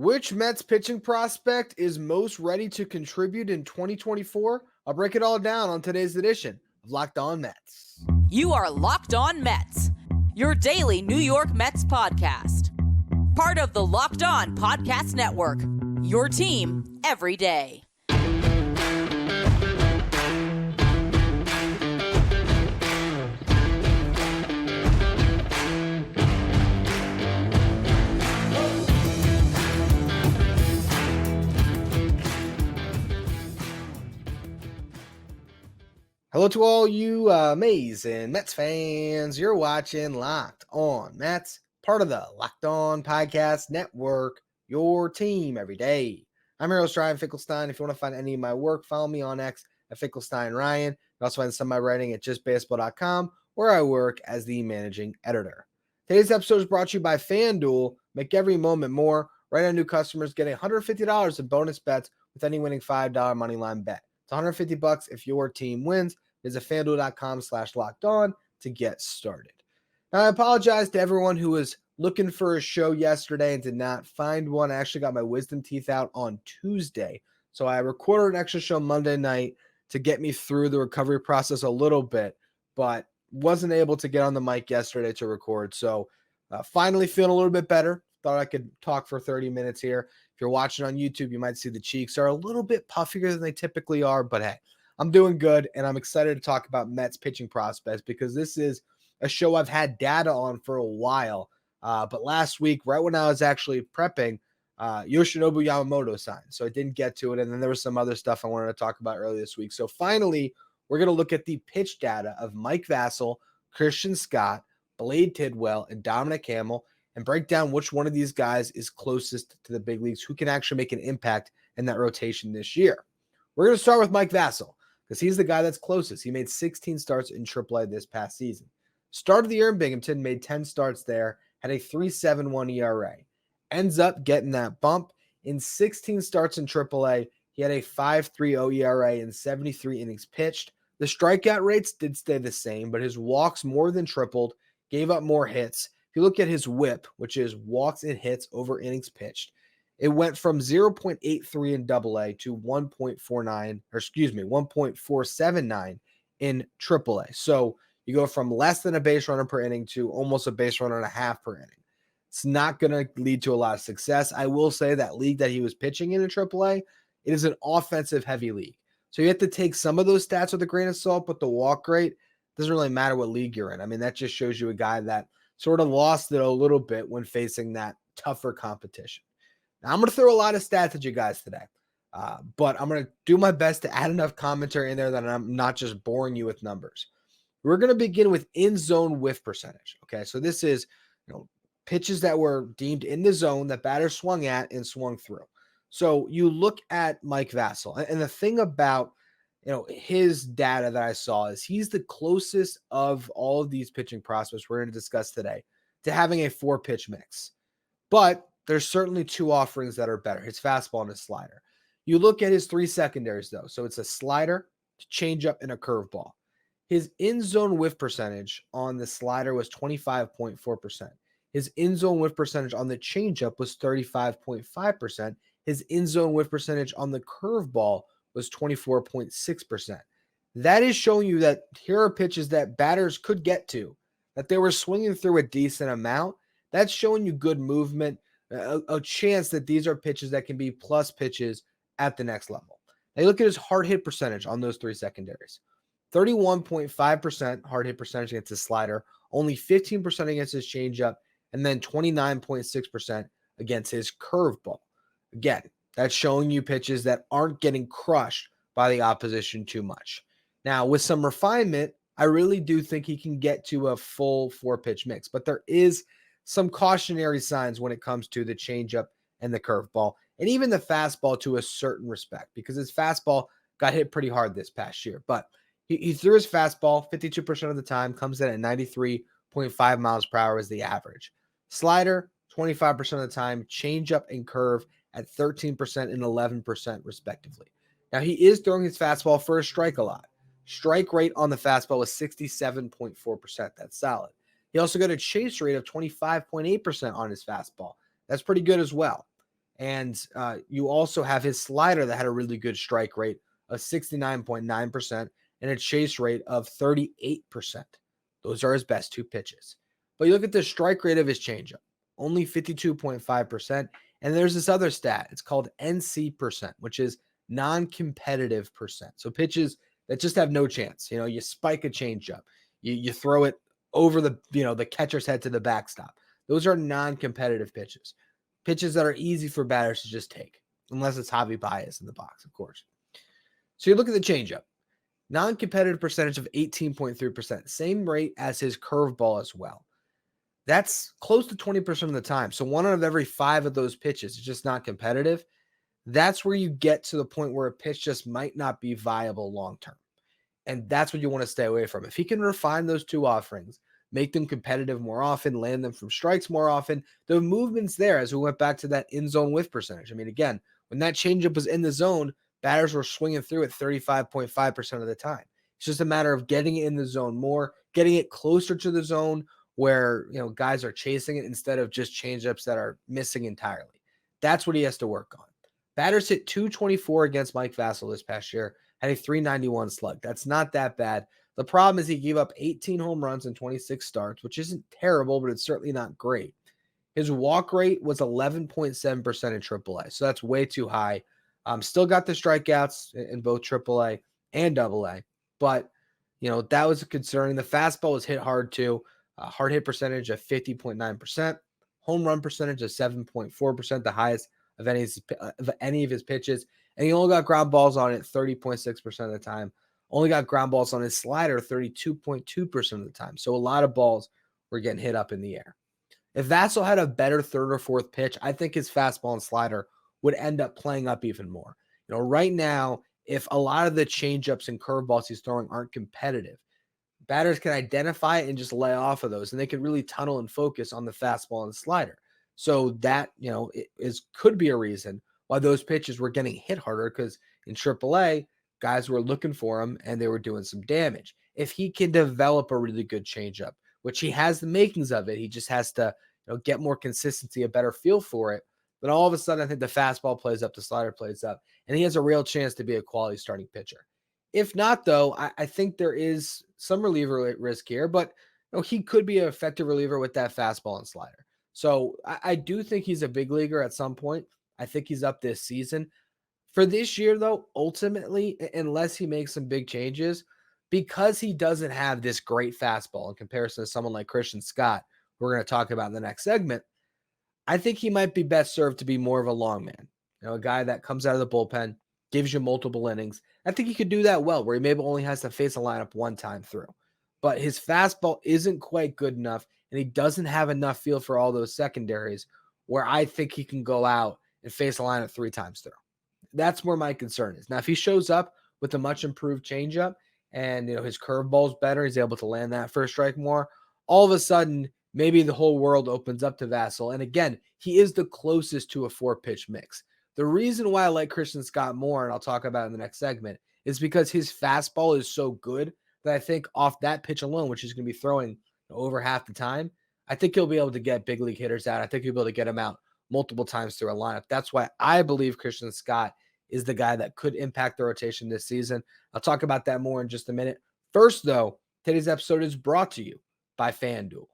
Which Mets pitching prospect is most ready to contribute in 2024? I'll break it all down on today's edition of Locked On Mets. You are Locked On Mets, your daily New York Mets podcast. Part of the Locked On Podcast Network, your team every day. Hello to all you amazing Mets fans. You're watching Locked On Mets, part of the Locked On Podcast Network, your team every day. I'm your host, Ryan Finkelstein. If you want to find any of my work, follow me on X at Finkelstein Ryan. You also find some of my writing at justbaseball.com, where I work as the managing editor. Today's episode is brought to you by FanDuel. Make every moment more. Right on new customers get $150 in bonus bets with any winning $5 moneyline bet. It's $150 if your team wins. Visit FanDuel.com/lockedon to get started. Now, I apologize to everyone who was looking for a show yesterday and did not find one. I actually got my wisdom teeth out on Tuesday. So I recorded an extra show Monday night to get me through the recovery process a little bit, but wasn't able to get on the mic yesterday to record. So finally feeling a little bit better. Thought I could talk for 30 minutes here. If you're watching on YouTube, you might see the cheeks are a little bit puffier than they typically are, but hey, I'm doing good, and I'm excited to talk about Mets pitching prospects because this is a show I've had data on for a while. But last week, right when I was actually prepping, Yoshinobu Yamamoto signed, so I didn't get to it. And then there was some other stuff I wanted to talk about earlier this week. So finally, we're going to look at the pitch data of Mike Vasil, Christian Scott, Blade Tidwell, and Dominic Hamel, and break down which one of these guys is closest to the big leagues, who can actually make an impact in that rotation this year. We're going to start with Mike Vasil because he's the guy that's closest. He made 16 starts in AAA this past season. Start of the year in Binghamton, made 10 starts there, had a 3.71 ERA. Ends up getting that bump. In 16 starts in AAA, he had a 5.30 ERA and 73 innings pitched. The strikeout rates did stay the same, but his walks more than tripled, gave up more hits. If you look at his whip, which is walks and hits over innings pitched, it went from 0.83 in AA to 1.479 in AAA. So you go from less than a base runner per inning to almost a base runner and a half per inning. It's not going to lead to a lot of success. I will say that league that he was pitching in AAA, it is an offensive heavy league. So you have to take some of those stats with a grain of salt, but the walk rate doesn't really matter what league you're in. I mean, that just shows you a guy that sort of lost it a little bit when facing that tougher competition. Now, I'm going to throw a lot of stats at you guys today, but I'm going to do my best to add enough commentary in there that I'm not just boring you with numbers. We're going to begin with in-zone whiff percentage. Okay, so this is pitches that were deemed in the zone that batters swung at and swung through. So you look at Mike Vasil, and the thing about his data that I saw is he's the closest of all of these pitching prospects we're going to discuss today to having a 4-pitch mix. But there's certainly 2 offerings that are better, his fastball and his slider. You look at his 3 secondaries, though. So it's a slider, changeup, and a curveball. His in-zone whiff percentage on the slider was 25.4%. His in-zone whiff percentage on the changeup was 35.5%. His in-zone whiff percentage on the curveball was 24.6%. That is showing you that here are pitches that batters could get to, that they were swinging through a decent amount. That's showing you good movement, a chance that these are pitches that can be plus pitches at the next level. Now you look at his hard hit percentage on those 3 secondaries. 31.5% hard hit percentage against his slider, only 15% against his changeup, and then 29.6% against his curveball. Again, that's showing you pitches that aren't getting crushed by the opposition too much. Now, with some refinement, I really do think he can get to a full 4-pitch mix, but there is some cautionary signs when it comes to the changeup and the curveball, and even the fastball to a certain respect, because his fastball got hit pretty hard this past year. But he threw his fastball 52% of the time, comes in at 93.5 miles per hour is the average. Slider, 25% of the time, changeup and curve at 13% and 11% respectively. Now, he is throwing his fastball for a strike a lot. Strike rate on the fastball was 67.4%. That's solid. He also got a chase rate of 25.8% on his fastball. That's pretty good as well. And you also have his slider that had a really good strike rate of 69.9% and a chase rate of 38%. Those are his best two pitches. But you look at the strike rate of his changeup, only 52.5%. And there's this other stat. It's called NC percent, which is non-competitive percent. So pitches that just have no chance. You spike a changeup, you throw it over the catcher's head to the backstop. Those are non-competitive pitches. Pitches that are easy for batters to just take, unless it's Javi Baez in the box, of course. So you look at the changeup. Non-competitive percentage of 18.3%, same rate as his curveball as well. That's close to 20% of the time. So 1 out of every 5 of those pitches is just not competitive. That's where you get to the point where a pitch just might not be viable long-term. And that's what you want to stay away from. If he can refine those two offerings, make them competitive more often, land them from strikes more often, the movement's there as we went back to that in-zone whiff percentage. I mean, again, when that changeup was in the zone, batters were swinging through it 35.5% of the time. It's just a matter of getting it in the zone more, getting it closer to the zone where, guys are chasing it instead of just changeups that are missing entirely. That's what he has to work on. Batters hit 224 against Mike Vasil this past year, had a 391 slug. That's not that bad. The problem is he gave up 18 home runs in 26 starts, which isn't terrible, but it's certainly not great. His walk rate was 11.7% in AAA, so that's way too high. Still got the strikeouts in both AAA and AA, but that was concerning. The fastball was hit hard too. Hard hit percentage of 50.9%, home run percentage of 7.4%, the highest of any of his pitches, and he only got ground balls on it 30.6% of the time. Only got ground balls on his slider 32.2% of the time. So a lot of balls were getting hit up in the air. If Vassel had a better third or fourth pitch, I think his fastball and slider would end up playing up even more. Right now, if a lot of the changeups and curveballs he's throwing aren't competitive, batters can identify it and just lay off of those, and they can really tunnel and focus on the fastball and slider. So that, could be a reason why those pitches were getting hit harder, because in AAA, guys were looking for him and they were doing some damage. If he can develop a really good changeup, which he has the makings of it, he just has to get more consistency, a better feel for it. But all of a sudden, I think the fastball plays up, the slider plays up, and he has a real chance to be a quality starting pitcher. If not, though, I think there is some reliever risk here, but he could be an effective reliever with that fastball and slider. So I do think he's a big leaguer at some point. I think he's up this season. For this year, though, ultimately, unless he makes some big changes, because he doesn't have this great fastball in comparison to someone like Christian Scott, we're going to talk about in the next segment, I think he might be best served to be more of a long man. A guy that comes out of the bullpen, gives you multiple innings. I think he could do that well, where he maybe only has to face a lineup one time through. But his fastball isn't quite good enough, and he doesn't have enough feel for all those secondaries where I think he can go out and face a lineup 3 times through. That's where my concern is. Now, if he shows up with a much improved changeup and his curveball's better, he's able to land that first strike more, all of a sudden, maybe the whole world opens up to Vassel. And again, he is the closest to a 4-pitch mix. The reason why I like Christian Scott more, and I'll talk about it in the next segment, is because his fastball is so good that I think off that pitch alone, which he's going to be throwing over half the time, I think he'll be able to get big league hitters out. I think he'll be able to get them out multiple times through a lineup. That's why I believe Christian Scott is the guy that could impact the rotation this season. I'll talk about that more in just a minute. First, though, today's episode is brought to you by FanDuel.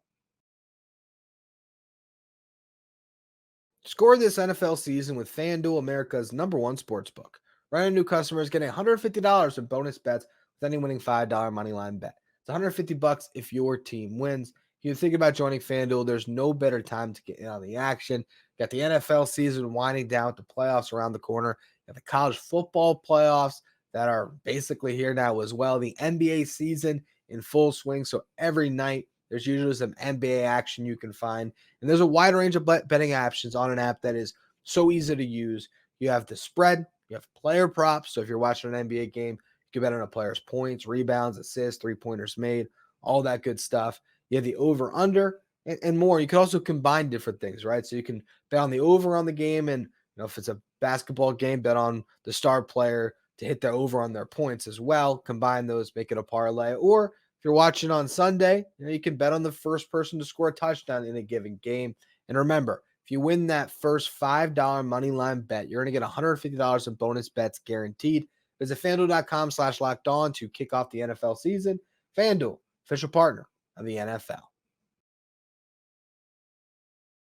Score this NFL season with FanDuel, America's #1 sportsbook. Brand new customers getting $150 in bonus bets with any winning $5 moneyline bet. It's $150 if your team wins. If you think about joining FanDuel, there's no better time to get in on the action. You got the NFL season winding down with the playoffs around the corner. You got the college football playoffs that are basically here now as well. The NBA season in full swing. So every night, there's usually some NBA action you can find. And there's a wide range of betting options on an app that is so easy to use. You have the spread, you have player props. So if you're watching an NBA game, you can bet on a player's points, rebounds, assists, 3-pointers made, all that good stuff. You have the over-under and more. You can also combine different things, right? So you can bet on the over on the game, and if it's a basketball game, bet on the star player to hit the over on their points as well. Combine those, make it a parlay. Or if you're watching on Sunday, you can bet on the first person to score a touchdown in a given game. And remember, If you win that first $5 money line bet, you're going to get $150 in bonus bets guaranteed. Visit FanDuel.com/lockedon to kick off the NFL season. FanDuel, official partner of the NFL.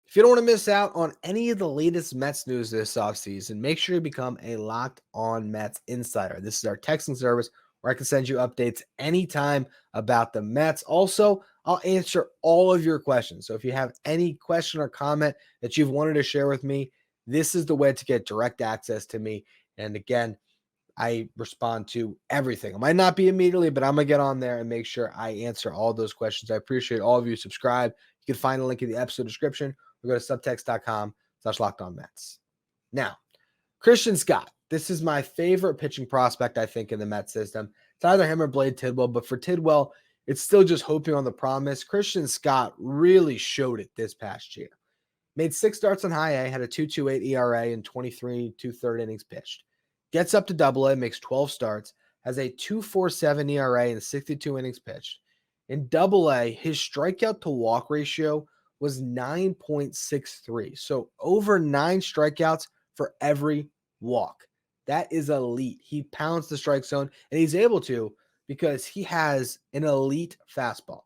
If you don't want to miss out on any of the latest Mets news this offseason, make sure you become a Locked On Mets insider. This is our texting service where I can send you updates anytime about the Mets. Also, I'll answer all of your questions. So if you have any question or comment that you've wanted to share with me, this is the way to get direct access to me. And again, I respond to everything. It might not be immediately, but I'm going to get on there and make sure I answer all those questions. I appreciate all of you. Subscribe. You can find a link in the episode description or go to subtext.com/lockedonmets. Now, Christian Scott. This is my favorite pitching prospect, I think, in the Mets system. It's either him or Blade Tidwell, but for Tidwell, it's still just hoping on the promise. Christian Scott really showed it this past year. Made 6 starts on high A, had a 2.28 ERA in 23 2/3 innings pitched. Gets up to Double A, makes 12 starts, has a 2.47 ERA in 62 innings pitched. In Double A, his strikeout to walk ratio was 9.63. So over 9 strikeouts for every walk. That is elite. He pounds the strike zone, and he's able to because he has an elite fastball.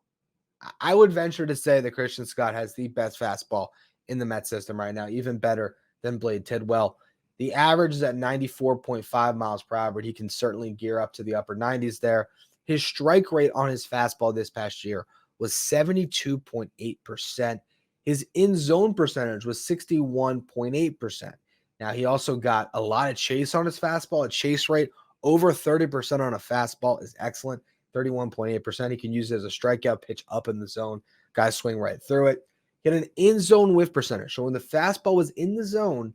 I would venture to say that Christian Scott has the best fastball in the Mets system right now, even better than Blade Tidwell. The average is at 94.5 miles per hour, but he can certainly gear up to the upper 90s there. His strike rate on his fastball this past year was 72.8%. His in-zone percentage was 61.8%. Now, he also got a lot of chase on his fastball. A chase rate over 30% on a fastball is excellent, 31.8%. He can use it as a strikeout pitch up in the zone. Guys swing right through it. He had an in-zone whiff percentage. So when the fastball was in the zone,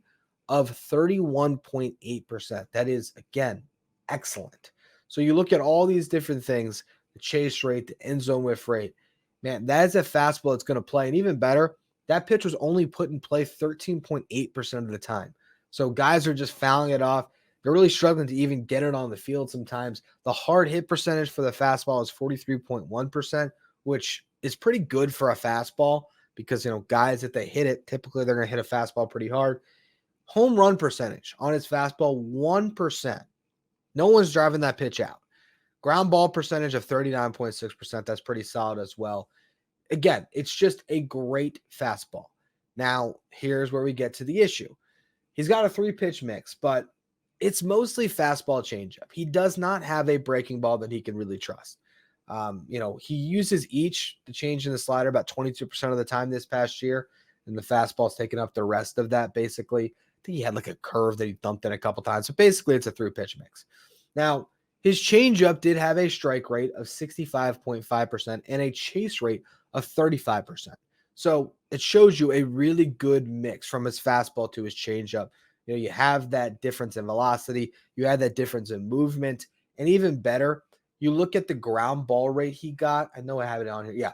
of 31.8%. That is, again, excellent. So you look at all these different things, the chase rate, the end zone whiff rate. Man, that is a fastball that's going to play. And even better, that pitch was only put in play 13.8% of the time. So guys are just fouling it off. They're really struggling to even get it on the field sometimes. The hard hit percentage for the fastball is 43.1%, which is pretty good for a fastball because, guys, if they hit it, typically they're going to hit a fastball pretty hard. Home run percentage on his fastball, 1%. No one's driving that pitch out. Ground ball percentage of 39.6%. That's pretty solid as well. Again, it's just a great fastball. Now, here's where we get to the issue. He's got a 3-pitch mix, but it's mostly fastball changeup. He does not have a breaking ball that he can really trust. He uses the change in the slider about 22% of the time this past year, and the fastball's taking up the rest of that basically. I think he had like a curve that he dumped in a couple times. So basically, it's a 3-pitch mix. Now, his changeup did have a strike rate of 65.5% and a chase rate of 35%. So it shows you a really good mix from his fastball to his changeup. You have that difference in velocity. You have that difference in movement. And even better, you look at the ground ball rate he got. I know I have it on here. Yeah.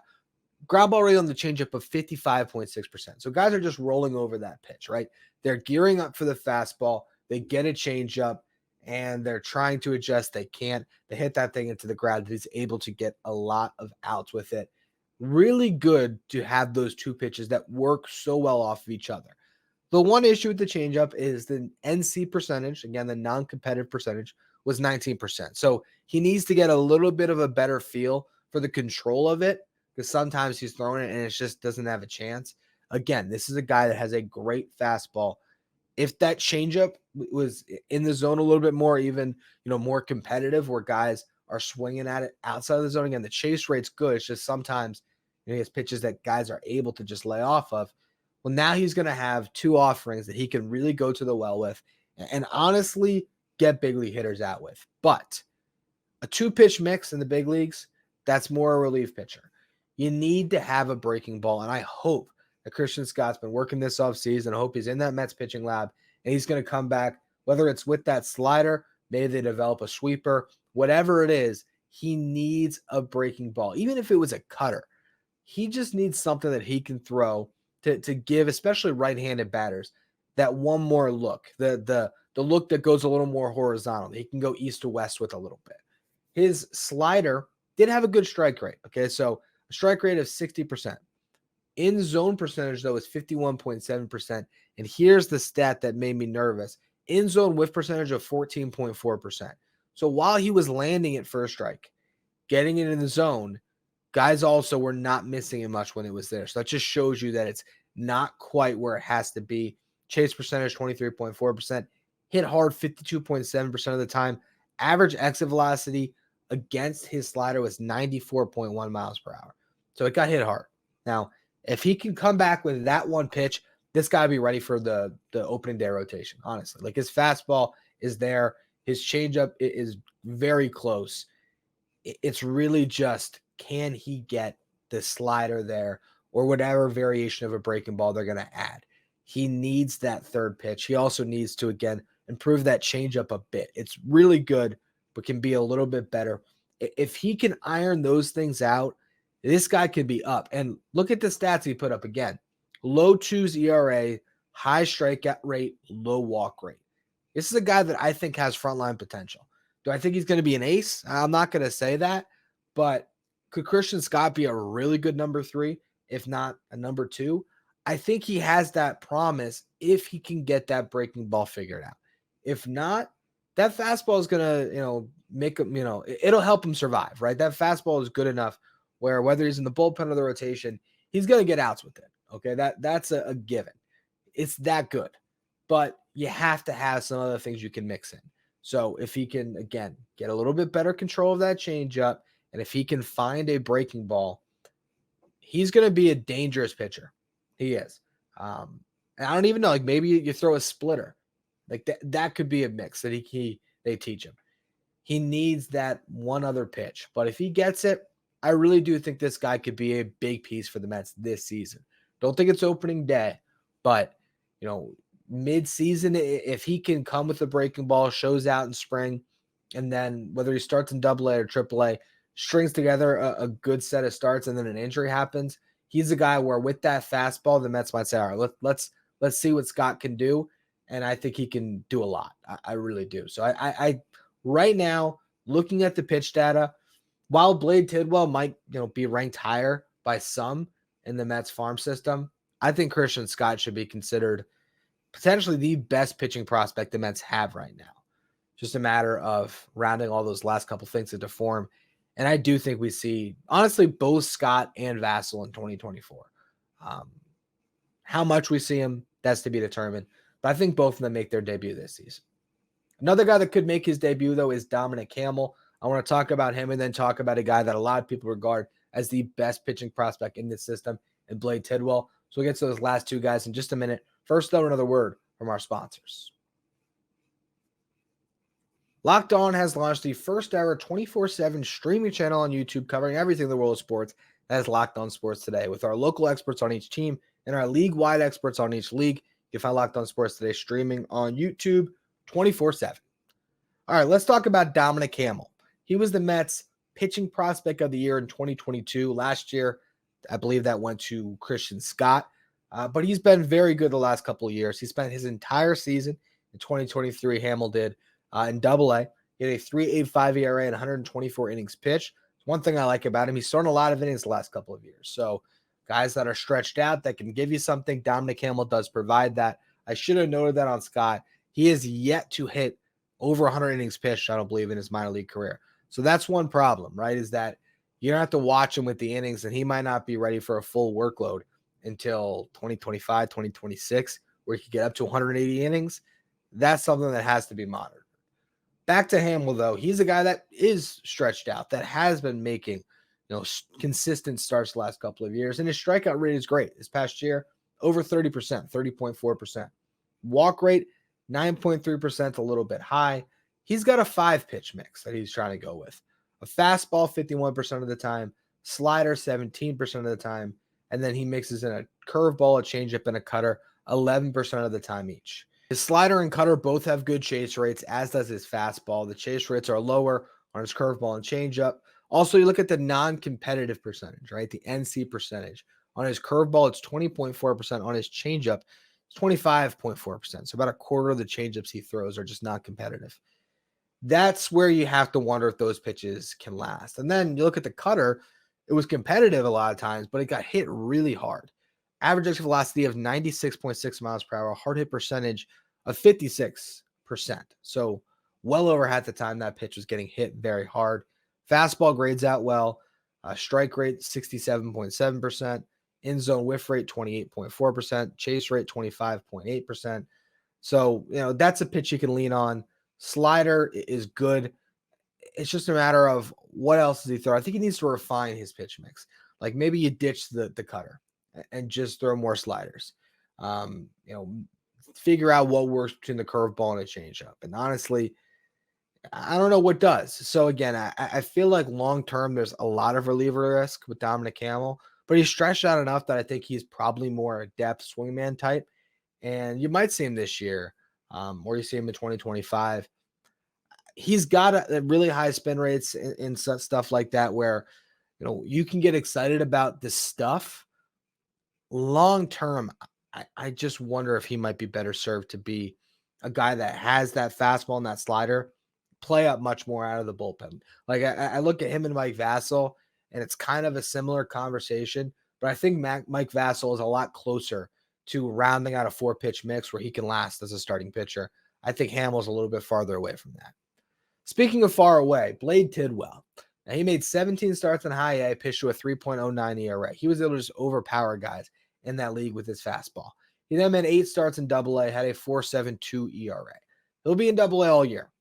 Ground ball rate on the changeup of 55.6%. So guys are just rolling over that pitch, right? They're gearing up for the fastball. They get a changeup, and they're trying to adjust. They can't. They hit that thing into the ground. He's able to get a lot of outs with it. Really good to have those 2 pitches that work so well off of each other. The one issue with the changeup is the NC percentage, again, the non-competitive percentage, was 19%. So he needs to get a little bit of a better feel for the control of it, because sometimes he's throwing it and it just doesn't have a chance. Again, this is a guy that has a great fastball. If that changeup was in the zone a little bit more, even, more competitive where guys are swinging at it outside of the zone, again, the chase rate's good. It's just sometimes he has pitches that guys are able to just lay off of. Well, now he's going to have 2 offerings that he can really go to the well with and honestly get big league hitters out with. But a 2-pitch mix in the big leagues, that's more a relief pitcher. You need to have a breaking ball, and I hope that Christian Scott's been working this offseason. I hope he's in that Mets pitching lab, and he's going to come back, whether it's with that slider, maybe they develop a sweeper, whatever it is, he needs a breaking ball. Even if it was a cutter, he just needs something that he can throw to give, especially right-handed batters, that one more look, the look that goes a little more horizontal. He can go east to west with a little bit. His slider did have a good strike rate. Okay, so a strike rate of 60%. In zone percentage, though, is 51.7%. And here's the stat that made me nervous. In zone whiff percentage of 14.4%. So while he was landing at first strike, getting it in the zone, guys also were not missing it much when it was there. So that just shows you that it's not quite where it has to be. Chase percentage, 23.4%. Hit hard 52.7% of the time. Average exit velocity against his slider was 94.1 miles per hour. So it got hit hard. Now, if he can come back with that one pitch, this guy will be ready for the opening day rotation, honestly. Like, his fastball is there. His changeup is very close. It's really just, can he get the slider there or whatever variation of a breaking ball they're going to add? He needs that third pitch. He also needs to, again, improve that changeup a bit. It's really good, but can be a little bit better. If he can iron those things out, this guy could be up. And look at the stats he put up again. Low 2s ERA, high strikeout rate, low walk rate. This is a guy that I think has frontline potential. Do I think he's going to be an ace? I'm not going to say that, but could Christian Scott be a really good number 3, if not a number 2? I think he has that promise if he can get that breaking ball figured out. If not, that fastball is going to, make him, it'll help him survive, right? That fastball is good enough where whether he's in the bullpen or the rotation, he's going to get outs with it. Okay, that's a given. It's that good. But you have to have some other things you can mix in. So if he can, again, get a little bit better control of that changeup, and if he can find a breaking ball, he's going to be a dangerous pitcher. He is. And I don't even know, like, maybe you throw a splitter. Like, that could be a mix that they teach him. He needs that one other pitch. But if he gets it, I really do think this guy could be a big piece for the Mets this season. Don't think it's opening day, but, mid-season, if he can come with the breaking ball, shows out in spring, and then whether he starts in AA or AAA, strings together a good set of starts, and then an injury happens, he's a guy where with that fastball, the Mets might say, all right, let's see what Scott can do, and I think he can do a lot. I really do. So I right now, looking at the pitch data, while Blade Tidwell might be ranked higher by some in the Mets farm system, I think Christian Scott should be considered potentially the best pitching prospect the Mets have right now. Just a matter of rounding all those last couple things into form. And I do think we see, honestly, both Scott and Vassel in 2024. How much we see him, that's to be determined. But I think both of them make their debut this season. Another guy that could make his debut, though, is Dominic Hamel. I want to talk about him and then talk about a guy that a lot of people regard as the best pitching prospect in this system, in Blade Tidwell. So we'll get to those last two guys in just a minute. First, though, another word from our sponsors. Locked On has launched the first ever 24/7 streaming channel on YouTube covering everything in the world of sports. That is Locked On Sports Today, with our local experts on each team and our league-wide experts on each league. You can find Locked On Sports Today streaming on YouTube 24/7. All right, let's talk about Dominic Hamel. He was the Mets pitching prospect of the year in 2022. Last year, I believe that went to Christian Scott. But he's been very good the last couple of years. He spent his entire season in 2023, Hamel did, in AA. He had a 3.85 ERA and 124 innings pitched. One thing I like about him, he's thrown a lot of innings the last couple of years. So guys that are stretched out that can give you something, Dominic Hamel does provide that. I should have noted that on Scott. He has yet to hit over 100 innings pitched, I don't believe, in his minor league career. So that's one problem, right, is that you don't have to watch him with the innings, and he might not be ready for a full workload until 2025, 2026, where he could get up to 180 innings. That's something that has to be monitored. Back to Hamel, though. He's a guy that is stretched out, that has been making consistent starts the last couple of years, and his strikeout rate is great. This past year, over 30%, 30.4%. Walk rate, 9.3%, a little bit high. He's got a 5-pitch mix that he's trying to go with. A fastball 51% of the time, slider 17% of the time, and then he mixes in a curveball, a changeup, and a cutter 11% of the time each. His slider and cutter both have good chase rates, as does his fastball. The chase rates are lower on his curveball and changeup. Also, you look at the non-competitive percentage, right? The NC percentage. On his curveball, it's 20.4%. On his changeup, it's 25.4%. So about a quarter of the changeups he throws are just not competitive. That's where you have to wonder if those pitches can last. And then you look at the cutter, it was competitive a lot of times, but it got hit really hard. average exit velocity of 96.6 miles per hour, hard hit percentage of 56%. So well over half the time that pitch was getting hit very hard. Fastball grades out well. Strike rate 67.7%. In zone whiff rate 28.4%. Chase rate 25.8%. So, that's a pitch you can lean on. Slider is good. It's just a matter of what else does he throw. I think he needs to refine his pitch mix. Like maybe you ditch the cutter and just throw more sliders. Figure out what works between the curveball and a changeup. And honestly, I don't know what does. So again, I feel like long-term, there's a lot of reliever risk with Dominic Hamel, but he's stretched out enough that I think he's probably more a depth swingman type. And you might see him this year, or you see him in 2025. He's got a really high spin rates in such stuff like that, where, you can get excited about this stuff. Long-term, I just wonder if he might be better served to be a guy that has that fastball and that slider, play up much more out of the bullpen. Like I look at him and Mike Vasil, and it's kind of a similar conversation, but I think Mike Vasil is a lot closer to rounding out a 4-pitch mix where he can last as a starting pitcher. I think Hamill's a little bit farther away from that. Speaking of far away, Blade Tidwell. Now, he made 17 starts in high A, pitched to a 3.09 ERA. He was able to just overpower guys in that league with his fastball. He then made 8 starts in Double A, had a 4.72 ERA. He'll be in Double A all year.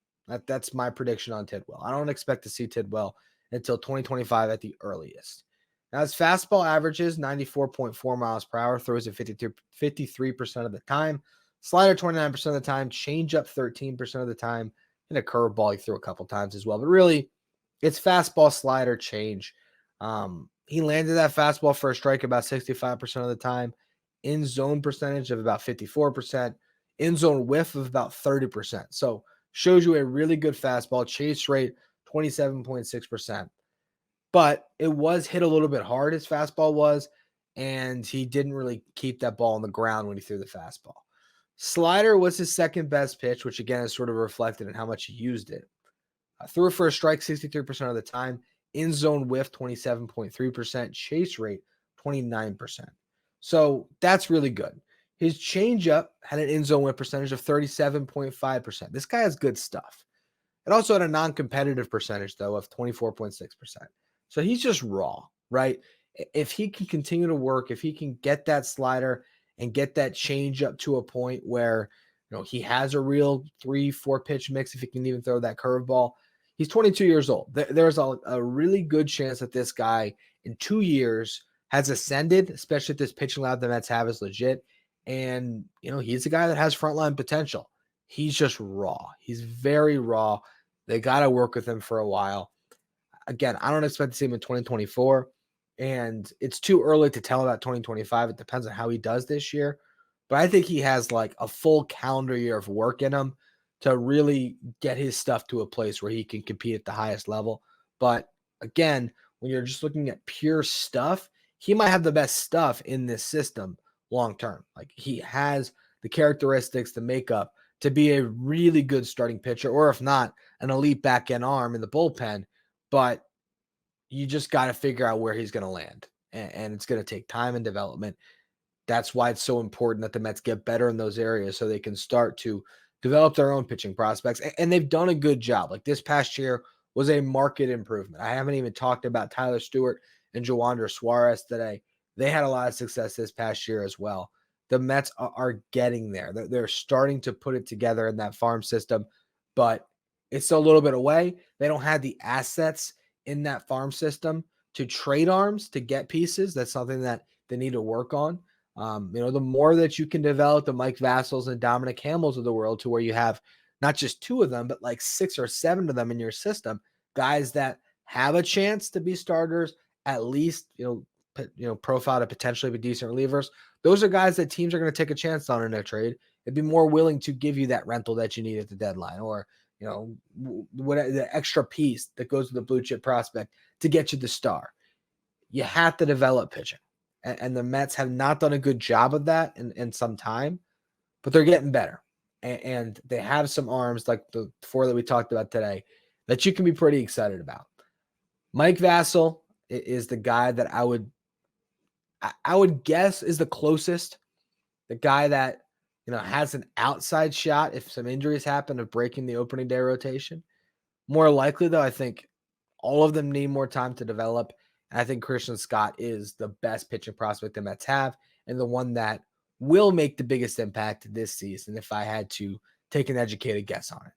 That's my prediction on Tidwell. I don't expect to see Tidwell until 2025 at the earliest. Now, his fastball averages 94.4 miles per hour, throws it 53% of the time, slider 29% of the time, changeup 13% of the time, and a curveball he threw a couple times as well. But really, it's fastball, slider, change. He landed that fastball for a strike about 65% of the time, in zone percentage of about 54%, in zone whiff of about 30%. So shows you a really good fastball, chase rate 27.6%. But it was hit a little bit hard, his fastball was, and he didn't really keep that ball on the ground when he threw the fastball. Slider was his second best pitch, which again is sort of reflected in how much he used it. Threw it for a strike 63% of the time, in zone whiff 27.3%, chase rate 29%. So that's really good. His changeup had an in zone whiff percentage of 37.5%. This guy has good stuff. It also had a non-competitive percentage, though, of 24.6%. So he's just raw, right? If he can continue to work, if he can get that slider and get that changeup to a point where, he has a real 3-4 pitch mix, if he can even throw that curveball. He's 22 years old. There's a really good chance that this guy in 2 years has ascended, especially if this pitching lab the Mets have is legit. And, he's a guy that has frontline potential. He's just raw. He's very raw. They got to work with him for a while. Again, I don't expect to see him in 2024, and it's too early to tell about 2025. It depends on how he does this year. But I think he has like a full calendar year of work in him to really get his stuff to a place where he can compete at the highest level. But again, when you're just looking at pure stuff, he might have the best stuff in this system long term. Like he has the characteristics, the makeup to be a really good starting pitcher, or if not, an elite back end arm in the bullpen. But you just got to figure out where he's going to land. And it's going to take time and development. That's why it's so important that the Mets get better in those areas so they can start to develop their own pitching prospects. And they've done a good job. Like this past year was a marked improvement. I haven't even talked about Tyler Stewart and Joander Suarez today. They had a lot of success this past year as well. The Mets are getting there. They're starting to put it together in that farm system, but it's still a little bit away. They don't have the assets in that farm system to trade arms, to get pieces. That's something that they need to work on. The more that you can develop the Mike Vassils and Dominic Hamels of the world to where you have not just 2 of them, but like 6 or 7 of them in your system, guys that have a chance to be starters, at least, profile to potentially be decent relievers. Those are guys that teams are going to take a chance on in a trade. They'd be more willing to give you that rental that you need at the deadline, or what the extra piece that goes with the blue chip prospect to get you the star. You have to develop pitching, and the Mets have not done a good job of that in some time, but they're getting better, and they have some arms like the 4 that we talked about today that you can be pretty excited about. Mike Vasil is the guy that I would I would guess is the closest. The guy that, has an outside shot if some injuries happen of breaking the opening day rotation. More likely, though, I think all of them need more time to develop. And I think Christian Scott is the best pitching prospect the Mets have and the one that will make the biggest impact this season if I had to take an educated guess on it.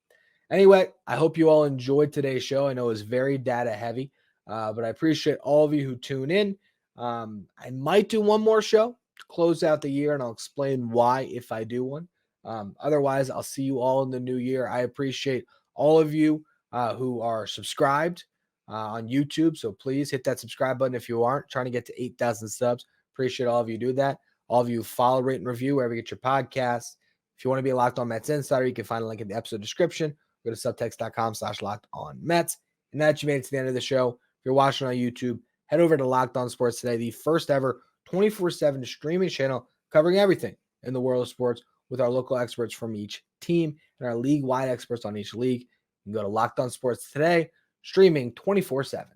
Anyway, I hope you all enjoyed today's show. I know it was very data heavy, but I appreciate all of you who tune in. I might do one more show to close out the year, and I'll explain why if I do one. Otherwise, I'll see you all in the new year. I appreciate all of you who are subscribed on YouTube. So please hit that subscribe button if you aren't. Trying to get to 8,000 subs. Appreciate all of you do that. All of you follow, rate, and review wherever you get your podcasts. If you want to be a Locked On Mets insider, you can find a link in the episode description. Go to subtext.com/LockedOnMets. And now that you made it to the end of the show, if you're watching on YouTube, head over to Locked On Sports Today, the first ever 24/7 streaming channel covering everything in the world of sports with our local experts from each team and our league-wide experts on each league. You can go to Locked On Sports Today, streaming 24/7.